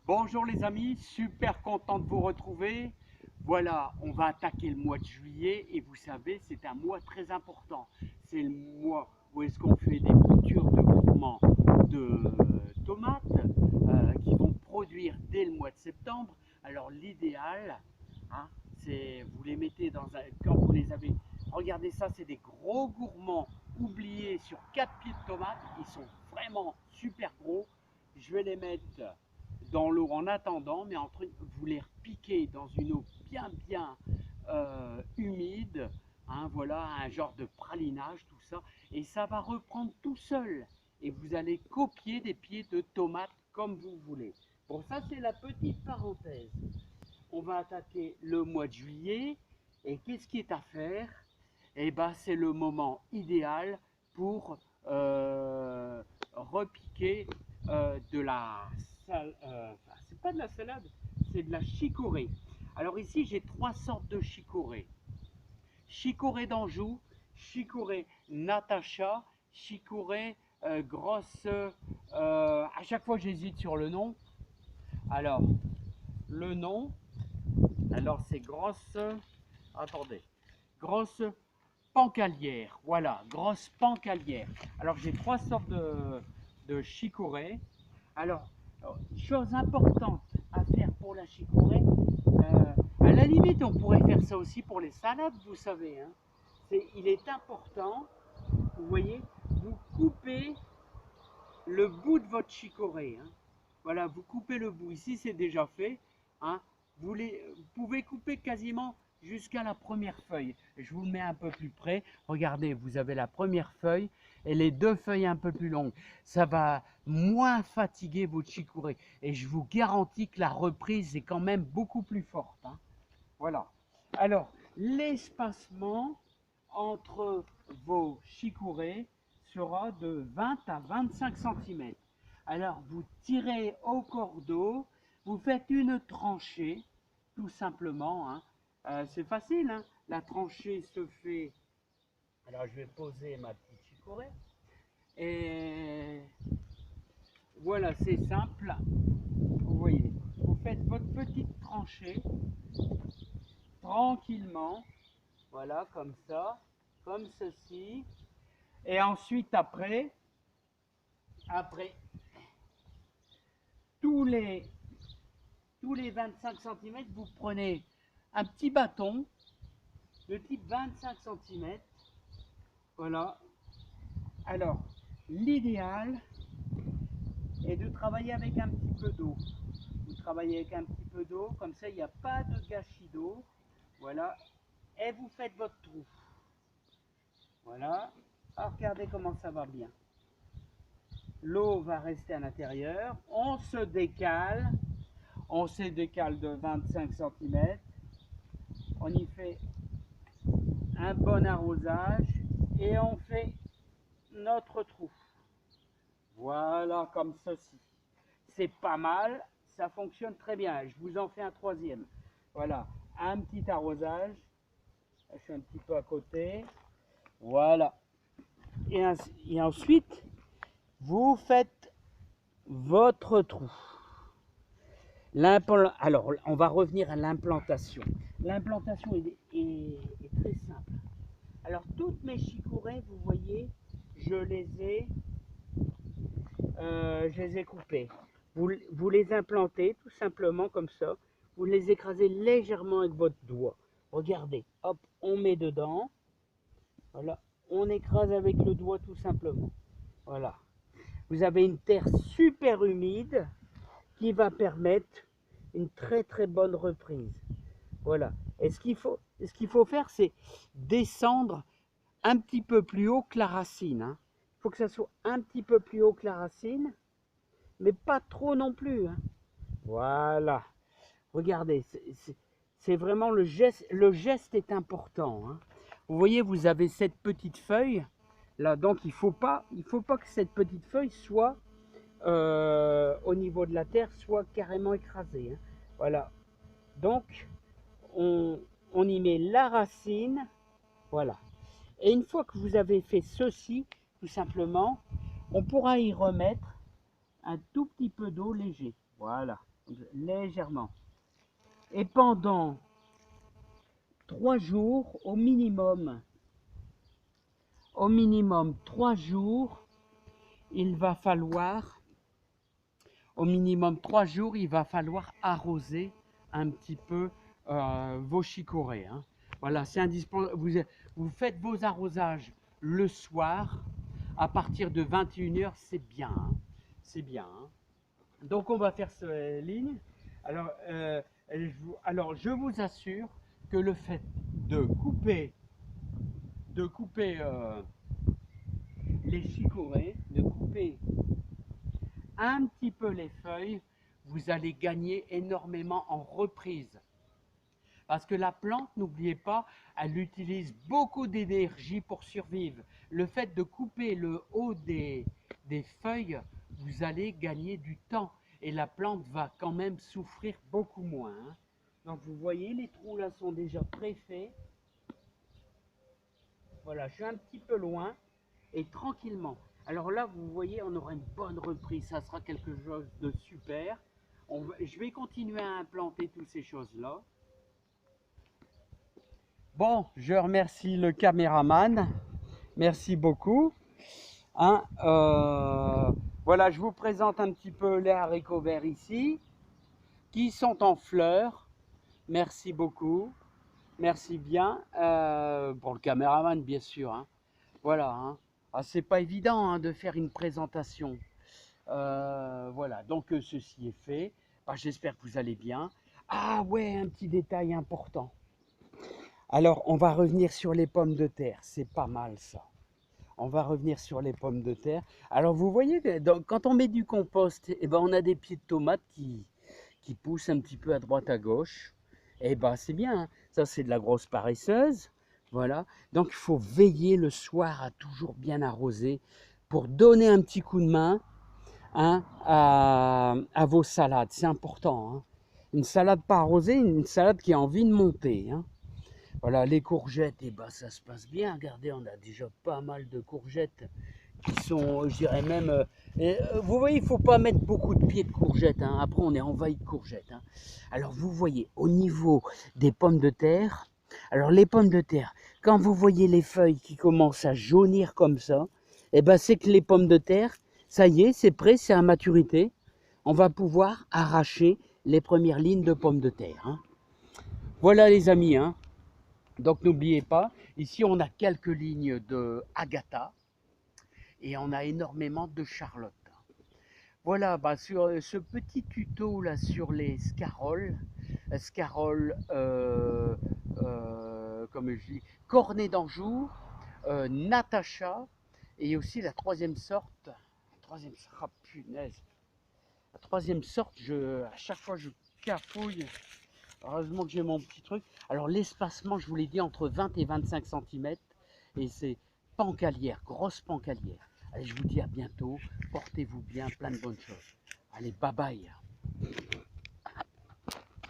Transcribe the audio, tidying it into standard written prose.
Bonjour les amis, super content de vous retrouver. Voilà, on va attaquer le mois de juillet et vous savez, c'est un mois très important. C'est le mois où est-ce qu'on fait des cultures de groupement de tomates qui vont produire dès le mois de septembre. Alors l'idéal, hein, c'est vous les mettez dans un, quand vous les avez, regardez ça, c'est des gros gourmands oubliés sur 4 pieds de tomates. Ils sont vraiment super gros. Je vais les mettre dans l'eau en attendant, mais vous les repiquez dans une eau bien humide, hein, voilà, un genre de pralinage, tout ça, et ça va reprendre tout seul. Et vous allez copier des pieds de tomates comme vous voulez. Bon, ça c'est la petite parenthèse. On va attaquer le mois de juillet, et qu'est-ce qui est à faire? Eh ben, c'est le moment idéal pour repiquer de la salade. C'est pas de la salade, c'est de la chicorée. Alors ici, j'ai trois sortes de chicorée. Chicorée d'Anjou, chicorée Natacha, chicorée grosse. À chaque fois, j'hésite sur le nom. Alors, le nom, alors c'est grosse. Attendez, grosse pancalière. Voilà, grosse pancalière. Alors j'ai trois sortes de chicorée. Alors, chose importante à faire pour la chicorée, à la limite on pourrait faire ça aussi pour les salades, vous savez. Hein. Il est important, vous voyez, vous coupez le bout de votre chicorée. Hein. Voilà, vous coupez le bout. Ici c'est déjà fait. Hein. Vous pouvez couper quasiment jusqu'à la première feuille. Je vous le mets un peu plus près. Regardez, vous avez la première feuille et les deux feuilles un peu plus longues. Ça va moins fatiguer votre chicorée. Et je vous garantis que la reprise est quand même beaucoup plus forte. Hein. Voilà. Alors, l'espacement entre vos chicorées sera de 20 à 25 cm. Alors, vous tirez au cordeau, vous faites une tranchée, tout simplement. Hein. C'est facile, hein. La tranchée se fait. Alors, je vais poser ma petite chicorée. Et voilà, c'est simple. Vous voyez, vous faites votre petite tranchée tranquillement. Voilà, comme ça, comme ceci. Et ensuite, après tous les, tous les 25 cm, vous prenez un petit bâton de type 25 cm. Voilà. Alors, l'idéal est de travailler avec un petit peu d'eau. Vous travaillez avec un petit peu d'eau, comme ça, il n'y a pas de gâchis d'eau. Voilà. Et vous faites votre trou. Voilà. Alors, regardez comment ça va bien. L'eau va rester à l'intérieur. On se décale de 25 cm. On y fait un bon arrosage et on fait notre trou. Voilà, comme ceci. C'est pas mal, ça fonctionne très bien. Je vous en fais un troisième. Voilà, un petit arrosage. Je suis un petit peu à côté. Voilà. Et ensuite, vous faites votre trou. Alors, on va revenir à l'implantation. L'implantation est très simple. Alors, toutes mes chicorées, vous voyez, je les ai coupées. Vous les implantez tout simplement comme ça. Vous les écrasez légèrement avec votre doigt. Regardez, hop, on met dedans. Voilà, on écrase avec le doigt tout simplement. Voilà. Vous avez une terre super humide qui va permettre une très bonne reprise. Voilà. Et ce qu'il faut faire, c'est descendre un petit peu plus haut que la racine. Hein. Il faut que ça soit un petit peu plus haut que la racine, mais pas trop non plus. Hein. Voilà. Regardez, c'est vraiment le geste. Le geste est important. Hein. Vous voyez, vous avez cette petite feuille là, donc il faut pas que cette petite feuille soit au niveau de la terre, soit carrément écrasée. Hein. Voilà. Donc, on y met la racine. Voilà. Et une fois que vous avez fait ceci, tout simplement, on pourra y remettre un tout petit peu d'eau léger. Voilà. légèrement. Et pendant 3 jours au minimum 3 jours, il va falloir arroser un petit peu vos chicorées. Hein. Voilà, c'est indispensable. Vous faites vos arrosages le soir à partir de 21h, c'est bien. Hein. C'est bien. Hein. Donc on va faire cette ligne. Alors je vous assure que le fait de couper les chicorées, de couper un petit peu les feuilles, vous allez gagner énormément en reprise. Parce que la plante, n'oubliez pas, elle utilise beaucoup d'énergie pour survivre. Le fait de couper le haut des feuilles, vous allez gagner du temps. Et la plante va quand même souffrir beaucoup moins. Hein. Donc vous voyez, les trous là sont déjà préfaits. Voilà, je suis un petit peu loin. Et tranquillement. Alors là, vous voyez, on aura une bonne reprise. Ça sera quelque chose de super. Je vais continuer à implanter toutes ces choses-là. Bon, je remercie le caméraman. Merci beaucoup. Hein, voilà, je vous présente un petit peu les haricots verts ici, qui sont en fleurs. Merci beaucoup. Merci bien. Pour le caméraman, bien sûr. Hein. Voilà. Hein. Ah, c'est pas évident hein, de faire une présentation. Voilà, donc ceci est fait. Bah, j'espère que vous allez bien. Ah ouais, un petit détail important. Alors, on va revenir sur les pommes de terre. C'est pas mal ça. On va revenir sur les pommes de terre. Alors, vous voyez, quand on met du compost, eh ben, on a des pieds de tomates qui poussent un petit peu à droite, à gauche. Eh ben, c'est bien. Hein. Ça, c'est de la grosse paresseuse. Voilà. Donc, il faut veiller le soir à toujours bien arroser pour donner un petit coup de main hein, à vos salades. C'est important. Hein. Une salade pas arrosée, une salade qui a envie de monter. Hein. Voilà, les courgettes, eh ben, ça se passe bien. Regardez, on a déjà pas mal de courgettes qui sont, je dirais même... vous voyez, il ne faut pas mettre beaucoup de pieds de courgettes. Hein. Après, on est envahi de courgettes. Hein. Alors, vous voyez, au niveau des pommes de terre, alors les pommes de terre, quand vous voyez les feuilles qui commencent à jaunir comme ça, eh ben, c'est que les pommes de terre, ça y est, c'est prêt, c'est à maturité. On va pouvoir arracher les premières lignes de pommes de terre. Hein. Voilà les amis. Hein. Donc n'oubliez pas, ici on a quelques lignes de Agatha et on a énormément de Charlotte. Voilà, bah, sur ce petit tuto là sur les scaroles, comme je dis, cornet d'Anjou, Natacha, et aussi la troisième sorte, oh, punaise, la troisième sorte, à chaque fois je cafouille, heureusement que j'ai mon petit truc. Alors l'espacement, je vous l'ai dit, entre 20 et 25 cm, et c'est pancalière, grosse pancalière. Allez, je vous dis à bientôt, portez-vous bien, plein de bonnes choses. Allez, bye bye.